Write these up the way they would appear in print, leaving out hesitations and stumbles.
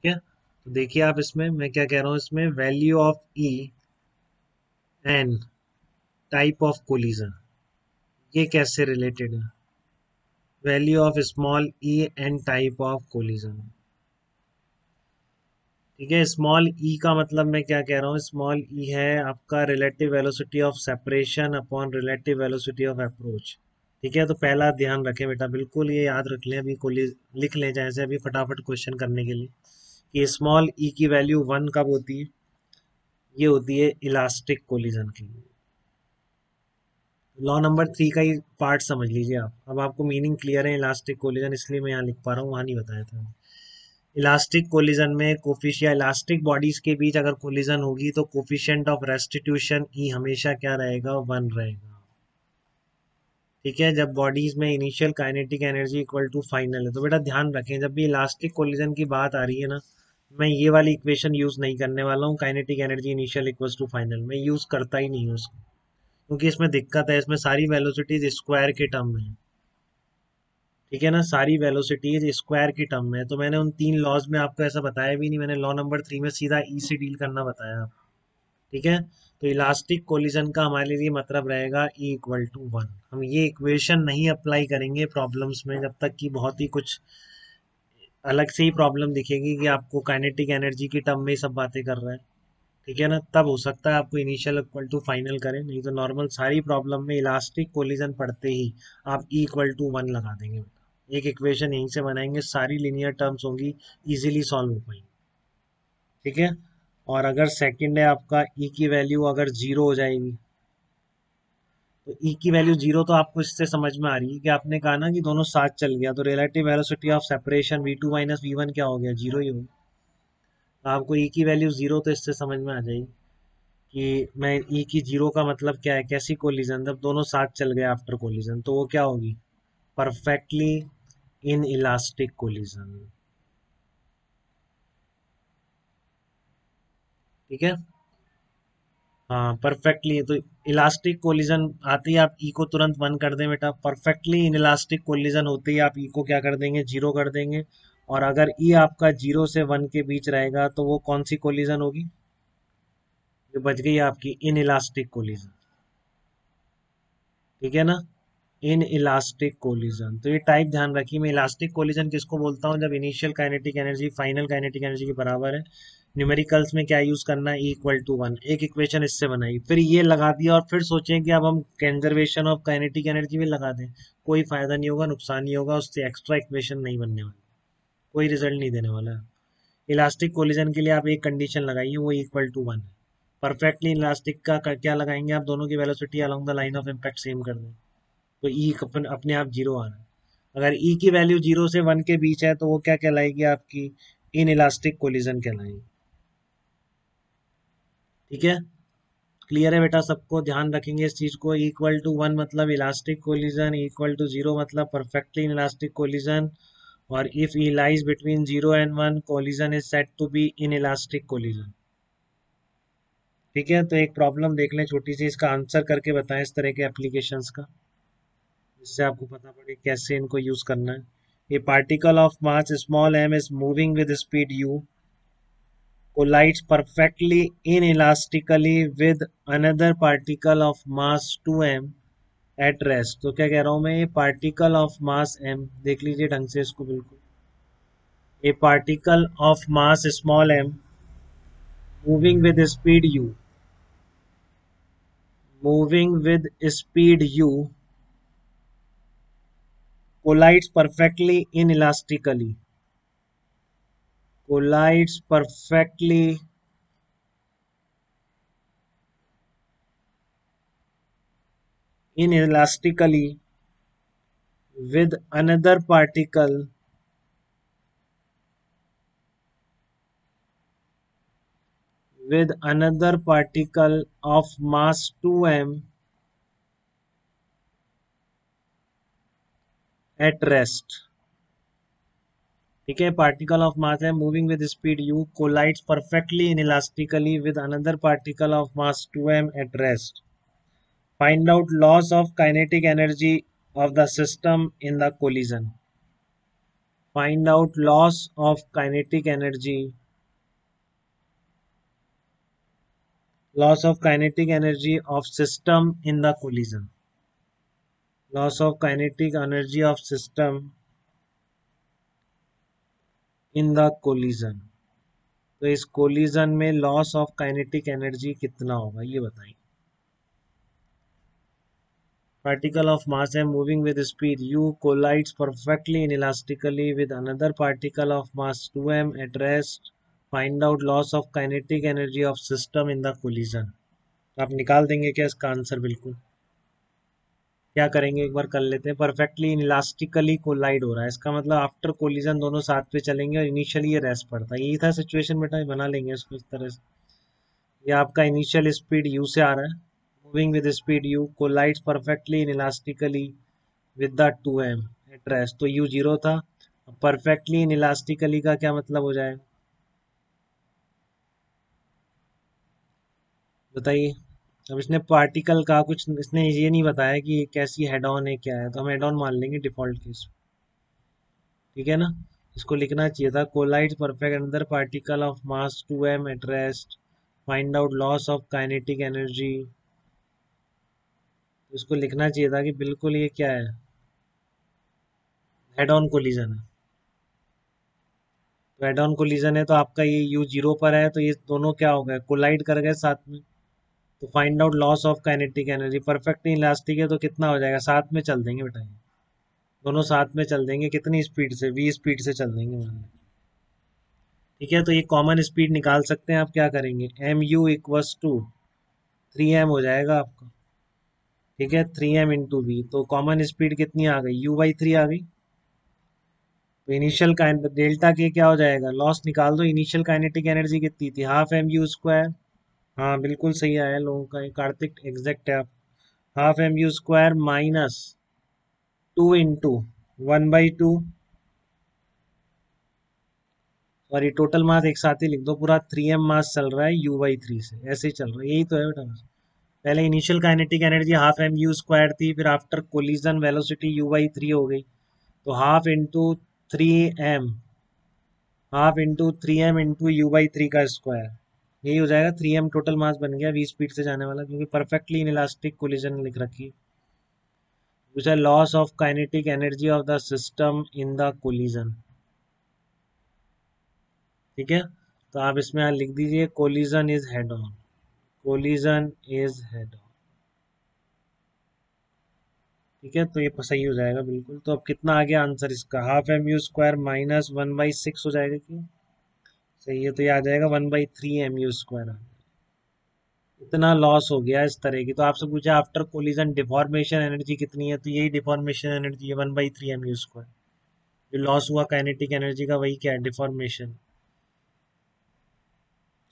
ठीक है, तो देखिए आप इसमें मैं क्या कह रहा हूँ, इसमें value of E and type of collision, ये कैसे रिलेटेड है? Value of small E and type of collision. ठीक है, स्मॉल ई का मतलब मैं क्या कह रहा हूँ, स्मॉल ई है आपका relative velocity of separation upon relative velocity of approach. ठीक है, तो पहला ध्यान रखें बेटा, बिल्कुल ये याद रख लें, अभी कोलिज लिख लें जैसे अभी फटाफट क्वेश्चन करने के लिए, कि स्मॉल ई की वैल्यू 1 कब होती है? ये होती है इलास्टिक कोलिजन की। लॉ नंबर 3 का ही पार्ट समझ लीजिए आप, अब आपको मीनिंग क्लियर है इलास्टिक कोलिजन, इसलिए मैं यहाँ लिख पा रहा हूँ, वहाँ नहीं बताया था। इलास्टिक कोलिजन में कोफिशिया इलास्टिक बॉडीज के बीच अगर कोलिजन होगी तो कोफिशिएंट ऑफ रेस्टिट्यूशन ई हमेशा क्या रहेगा? 1 रहेगा। ठीक है, जब बॉडीज में initial kinetic energy equal to final है, तो बेटा ध्यान रखें जब भी इलास्टिक कोलिजन की बात आ रही है ना, मैं ये वाली इक्वेशन यूज नहीं करने वाला हूँ, kinetic energy initial equal to final, मैं यूज करता ही नहीं हूँ उसको, क्योंकि इसमें दिक्कत है, इसमें सारी वेलोसिटीज स्क्वायर के टर्म में है। ठीक है ना, सारी वेलोसिटीज स्क्वायर की टर्म में है, तो मैंने उन 3 लॉज में आपको ऐसा बताया भी नहीं, मैंने लॉ नंबर 3 में सीधा ई से डील करना बताया। ठीक है, तो इलास्टिक कोलिजन का हमारे लिए मतलब रहेगा ई इक्वल टू 1। हम ये इक्वेशन नहीं अप्लाई करेंगे प्रॉब्लम्स में जब तक कि बहुत ही कुछ अलग से ही प्रॉब्लम दिखेगी कि आपको काइनेटिक एनर्जी की टर्म में ही सब बातें कर रहा है। ठीक है ना, तब हो सकता है आपको इनिशियल इक्वल टू फाइनल करें, नहीं तो नॉर्मल सारी प्रॉब्लम में इलास्टिक कोलिजन पढ़ते ही आप ई इक्वल टू 1 लगा देंगे। एक इक्वेशन यहीं से बनाएंगे, सारी लीनियर टर्म्स होंगी, इजीली सॉल्व हो पाएंगी। ठीक है, और अगर सेकंड है आपका ई की वैल्यू अगर जीरो हो जाएगी, तो ई की वैल्यू जीरो, तो आपको इससे समझ में आ रही है कि आपने कहा ना कि दोनों साथ चल गया, तो relative velocity of separation v2 minus v1 क्या हो गया? जीरो ही हो गया। तो आपको ई की वैल्यू जीरो, तो इससे समझ में आ जाएगी कि मैं ई की जीरो का मतलब क्या है, कैसी कोलिजन, जब दोनों साथ चल गए आफ्टर कोलिजन, तो वो क्या होगी? Perfectly inelastic collision. ठीक है, हाँ परफेक्टली, तो इलास्टिक कोलिजन आते ही आप ई को तुरंत 1 कर दें बेटा, परफेक्टली इन इलास्टिक कोलिजन होते ही आप ई को क्या कर देंगे? जीरो कर देंगे। और अगर ई आपका 0 से 1 के बीच रहेगा तो वो कौन सी कोलिजन होगी? जो बच गई आपकी इन इलास्टिक कोलिजन। ठीक है ना, इन इलास्टिक कोलिजन, तो ये टाइप ध्यान रखिए, मैं इलास्टिक कोलिजन किसको बोलता हूँ? जब initial kinetic energy final kinetic energy के बराबर है। न्यूमेरिकल्स में क्या यूज करना है? इक्वल टू 1, एक इक्वेशन इससे बनाई, फिर ये लगा दिया, और फिर सोचें कि अब हम कंजर्वेशन ऑफ काइनेटिक एनर्जी भी लगा दें, कोई फायदा नहीं होगा, नुकसान नहीं होगा, उससे एक्स्ट्रा इक्वेशन नहीं बनने वाली, कोई रिजल्ट नहीं देने वाला है। इलास्टिक कोलिजन के लिए आप एक कंडीशन लगाइए, वो इक्वल टू 1 है। परफेक्टली इलास्टिक का क्या लगाएंगे आप? दोनों की velocity along the line of impact same कर दें, तो ई अपने आप जीरो आ रहा है। अगर ई की वैल्यू 0 से 1 के बीच है तो वो क्या कहलाएगी? आपकी इन इलास्टिक कोलिजन कहलाएगी। ठीक है, क्लियर है बेटा सबको? ध्यान रखेंगे इस चीज को, इक्वल टू 1 मतलब इलास्टिक कोलिजन, इक्वल टू 0 मतलब परफेक्टली इन इलास्टिक कोलिजन, और if e lies between 0 and 1 collision is said to be inelastic collision. ठीक है, तो एक प्रॉब्लम देख लें छोटी सी, इसका आंसर करके बताएं इस तरह के एप्लीकेशंस का, जिससे आपको पता पड़े कैसे इनको यूज करना है। A particle of mass small m is moving with speed u, collides perfectly inelastically with another particle of mass 2m at rest। तो क्या कह रहा हूं मैं? ये पार्टिकल ऑफ मास m, देख लीजिए ढंग से इसको बिल्कुल, ए particle of mass small m moving with speed u, moving with speed u collides perfectly inelastically, collides perfectly inelastically with another particle with another particle of mass 2m at rest। ठीक है, particle of mass है moving with speed u collides perfectly inelastically with another particle of mass 2m at rest। Find out loss of kinetic energy of the system in the collision। Find out loss of kinetic energy, loss of kinetic energy of system in the collision, loss of kinetic energy of system in the collision। तो इस collision में loss of kinetic energy कितना होगा ये बताइए। Particle of mass m moving with speed u collides perfectly inelastically with another particle of mass 2m at rest, find out loss of kinetic energy of system in the collision। आप निकाल देंगे क्या इसका answer? बिल्कुल। क्या करेंगे एक बार कर लेते हैं। परफेक्टली इलास्टिकली कोलाइड हो रहा है, इसका मतलब आफ्टर कोलिजन दोनों साथ पे चलेंगे और इनिशियली ये रेस्ट पड़ता है। यही था सिचुएशन बेटा, बना लेंगे इसको इस तरह से। ये आपका इनिशियल स्पीड यू से आ रहा है, moving with speed u collides perfectly inelastically with the 2m at rest. तो यू जीरो था। परफेक्टली इन इलास्टिकली का क्या मतलब हो जाएगा बताइए। अब इसने पार्टिकल का कुछ, इसने ये नहीं बताया कि ये कैसी हेड ऑन है क्या है, तो हम हेड ऑन मान लेंगे डिफॉल्ट केस। ठीक है ना। इसको लिखना चाहिए था कोलाइड्स परफेक्ट अंदर particle of mass 2m at rest, find out loss of kinetic energy. इसको लिखना चाहिए था कि बिल्कुल ये क्या है, हेड ऑन कोलिजन है। तो हेड ऑन कोलिजन है तो आपका ये यू जीरो पर है, तो ये दोनों क्या हो गए, कोलाइड कर गए साथ में। तो find out loss of kinetic energy, perfect elastic है तो कितना हो जाएगा, साथ में चल देंगे बेटा, ये दोनों साथ में चल देंगे। कितनी स्पीड से, v स्पीड से चल देंगे मान लो। ठीक है, तो ये कॉमन स्पीड निकाल सकते हैं। आप क्या करेंगे, M you equals to 3m हो जाएगा आपका। ठीक है, 3m इंटू वी, तो कॉमन स्पीड कितनी आ गई, u बाई 3 आ गई। तो इनिशियल डेल्टा के क्या हो जाएगा, लॉस निकाल दो। इनिशियल काइनेटिक एनर्जी कितनी थी, हाफ एम यू स्क्वायर। हाँ बिल्कुल सही आया लोगों का, ये कार्तिक एग्जैक्ट है आप। Half m u square minus 2 into 1/2, sorry total mass एक साथ ही लिख दो पूरा। 3m मास चल रहा है u/3 से, ऐसे ही चल रहा है, यही तो है बेटा। पहले initial kinetic energy half m u square थी, फिर आफ्टर कोलिजन वेलोसिटी u/3 हो गई। तो हाफ इंटू 3m का स्क्वायर, यही हो जाएगा। 3m टोटल मास बन गया, वी स्पीड से जाने वाला, क्योंकि परफेक्टली इन इलास्टिक कोलिजन लिख रखी है। दूसरा loss of kinetic energy of the system in the collision. ठीक है, तो आप इसमें लिख दीजिए collision is head on, collision is head on. ठीक है, तो ये सही हो जाएगा बिल्कुल। तो अब कितना आ गया आंसर इसका, half m u square minus 1/6 हो जाएगा क्यों, सही है। तो ये आ जाएगा 1/3 mu स्क्वायर। इतना लॉस हो गया इस तरह की। तो आपसे पूछा आफ्टर कोलिजन डिफॉर्मेशन एनर्जी कितनी है, तो यही डिफॉर्मेशन एनर्जी है 1/3 mu स्क्वायर। जो लॉस हुआ काइनेटिक एनर्जी का वही क्या है, डिफॉर्मेशन।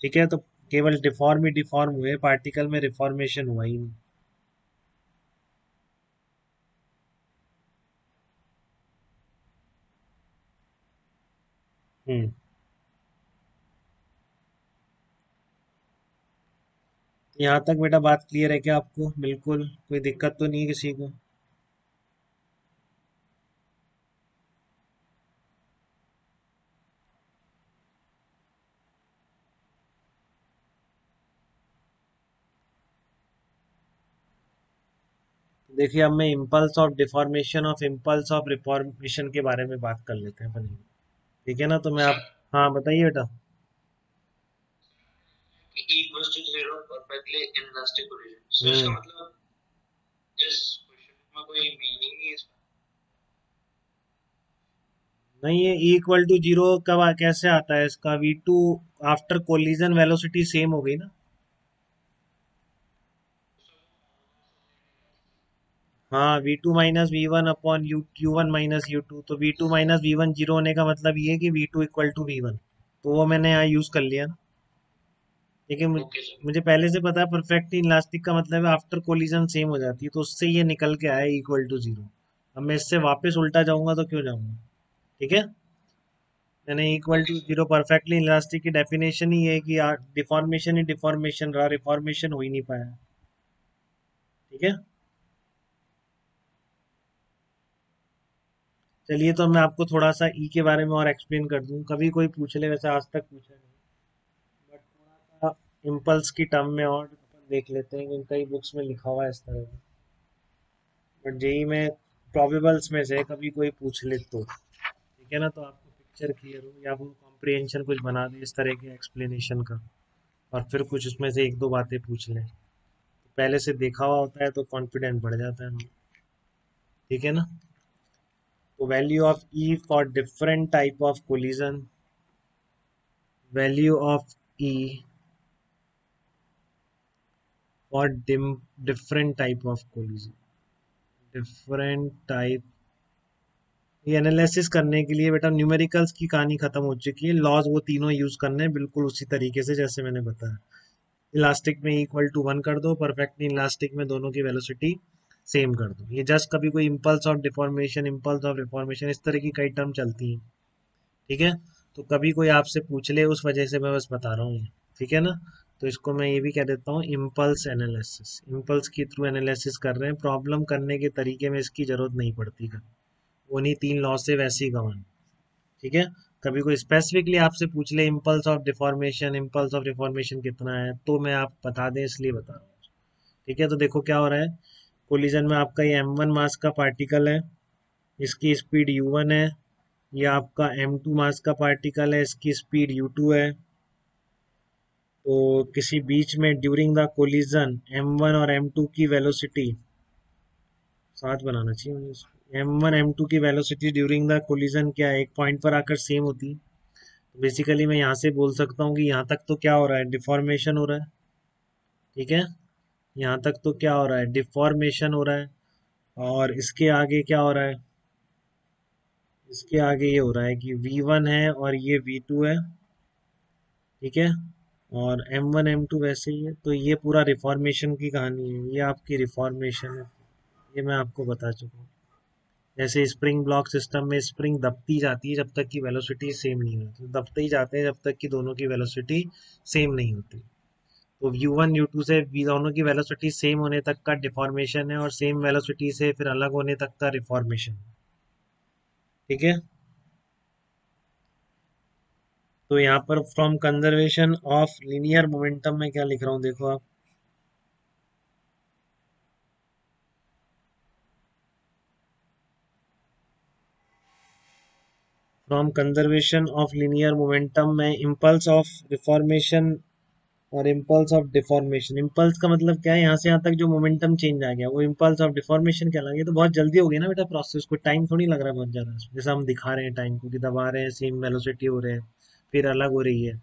ठीक है, तो केवल डिफॉर्म ही डिफॉर्म हुए, पार्टिकल में रिफॉर्मेशन हुआ ही नहीं। हम्म, यहाँ तक बेटा बात क्लियर है क्या आपको, बिल्कुल कोई दिक्कत तो नहीं है किसी को। देखिए अब मैं impulse of deformation of impulse of reformation के बारे में बात कर लेते हैं अपन। ठीक है ना, तो मैं आप, हाँ बताइए बेटा। E equals to 0 perfectly inelastic collision, so इसका मतलब इस क्वेश्चन में कोई मीनिंग नहीं है इसका। नहीं, ये इक्वल टू जीरो कब कैसे आता है इसका, v2 after collision velocity same हो गई ना। हाँ, v2 - v1 upon u1 - u2, तो v2 - v1 जीरो होने का मतलब ये है कि v2 इक्वल टू v1। तो वो मैंने यहाँ यूज कर लिया ना। लेकिन मुझे पहले से पता है परफेक्ट इलास्टिक का मतलब है आफ्टर कोलिजन सेम हो जाती है, तो उससे ये निकल के आया इक्वल टू जीरो। अब मैं इससे वापस उल्टा जाऊंगा तो क्यों जाऊंगा। ठीक है, मैंने equal to zero perfectly elastic की डेफिनेशन ही है कि डिफॉर्मेशन ही डिफॉर्मेशन रहा, रिफॉर्मेशन हो ही नहीं पाया। ठीक है, चलिए तो मैं आपको थोड़ा सा ई के बारे में और एक्सप्लेन कर दूं, कभी कोई पूछ ले, वैसे आज तक पूछा नहीं, बट थोड़ा सा इम्पल्स की टर्म में और अपन देख लेते हैं कि कई बुक्स में लिखा हुआ है इस तरह का। बट जेई में प्रोबेबल्स में से कभी कोई पूछ ले तो ठीक है ना, तो आपको पिक्चर क्लियर हो या वो कॉम्प्रिहेंशन कुछ बना दे इस तरह के एक्सप्लेनेशन का, और फिर कुछ उसमें से एक दो बातें पूछ लें, तो पहले से देखा हुआ होता है तो कॉन्फिडेंस बढ़ जाता है हमें। ठीक है ना। तो value of E for different type of collision, value of E for different type of collision, different type. ये एनालिसिस करने के लिए बेटा न्यूमेरिकल्स की कहानी खत्म हो चुकी है, लॉज वो तीनों यूज करने हैं बिल्कुल उसी तरीके से जैसे मैंने बताया। इलास्टिक में इक्वल टू 1 कर दो, परफेक्टली इलास्टिक में दोनों की वेलोसिटी सेम कर दो। ये जस्ट कभी कोई impulse of deformation, impulse of reformation, इस तरह की कई टर्म चलती हैं। ठीक है। तो कभी कोई आपसे पूछ ले उस वजह से मैं बस बता रहा हूँ ये। ठीक है ना। तो इसको मैं ये भी कह देता हूँ इम्पल्स एनालिसिस, इम्पल्स के थ्रू एनालिसिस कर रहे हैं, प्रॉब्लम करने के तरीके में इसकी जरूरत नहीं पड़ती, उन्हीं तीन लॉ से वैसे ही गवर्न। ठीक है। कभी कोई स्पेसिफिकली आपसे पूछ ले impulse of deformation, impulse of reformation कितना है, तो मैं आप बता दें इसलिए बता रहा हूँ। ठीक है। तो देखो क्या हो रहा है, कोलिजन में आपका ये m1 मास का पार्टिकल है, इसकी स्पीड u1 है। ये आपका m2 मास का पार्टिकल है, इसकी स्पीड u2 है। तो किसी बीच में ड्यूरिंग द कोलिजन m1 और m2 की वेलोसिटी, साथ बनाना चाहिए मुझे, m1 m2 की वेलोसिटी ड्यूरिंग द कोलिजन क्या है, एक पॉइंट पर आकर सेम होती है। बेसिकली मैं यहाँ से बोल सकता हूँ कि यहाँ तक तो क्या हो रहा है, डिफॉर्मेशन हो रहा है। ठीक है। यहाँ तक तो क्या हो रहा है, डिफॉर्मेशन हो रहा है। और इसके आगे क्या हो रहा है, इसके आगे ये हो रहा है कि V1 है और ये V2 है। ठीक है। और M1 M2 वैसे ही है, तो ये पूरा रिफॉर्मेशन की कहानी है, ये आपकी रिफॉर्मेशन है। ये मैं आपको बता चुका हूँ। जैसे स्प्रिंग ब्लॉक सिस्टम में स्प्रिंग दबती जाती है जब तक कि वेलोसिटी सेम नहीं होती, दबते ही जाते हैं जब तक कि दोनों की वेलोसिटी सेम नहीं होती। तो U1 U2 से दोनों की वेलोसिटी सेम होने तक का डिफॉर्मेशन है, और सेम वेलोसिटी से फिर अलग होने तक का रिफॉर्मेशन। ठीक है। तो यहाँ पर from conservation of linear momentum में क्या लिख रहा हूँ देखो आप, from conservation of linear momentum में इम्पल्स ऑफ रिफॉर्मेशन और इम्पल्स ऑफ डिफॉर्मेशन, इम्पल्स का मतलब क्या है, यहाँ से यहाँ तक जो मोमेंटम चेंज आ गया वो इम्पल्स ऑफ डिफॉर्मेशन कहलाएगा। ये तो बहुत जल्दी हो गया ना बेटा प्रोसेस, को टाइम थोड़ी लग रहा है बहुत ज्यादा, जैसा हम दिखा रहे हैं टाइम को कि दबा रहे हैं सेम वेलोसिटी हो रहे हैं फिर अलग हो रही है।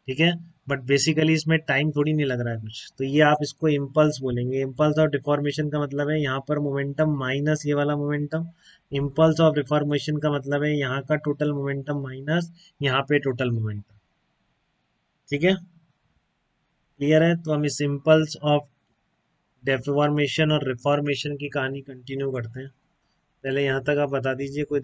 ठीक है। बट बेसिकली इसमें टाइम थोड़ी नहीं लग रहा है कुछ, तो ये आप इसको इम्पल्स बोलेंगे। इम्पल्स ऑफ डिफॉर्मेशन का मतलब है यहाँ पर मोमेंटम माइनस ये वाला मोमेंटम, इम्पल्स ऑफ रिफॉर्मेशन का मतलब है यहाँ का टोटल मोमेंटम माइनस यहाँ पे टोटल मोमेंटम। ठीक है। क्लियर है। तो हम इस इम्पल्स ऑफ डेफॉर्मेशन और रिफॉर्मेशन की कहानी कंटिन्यू करते हैं। पहले यहाँ तक आप बता दीजिए कोई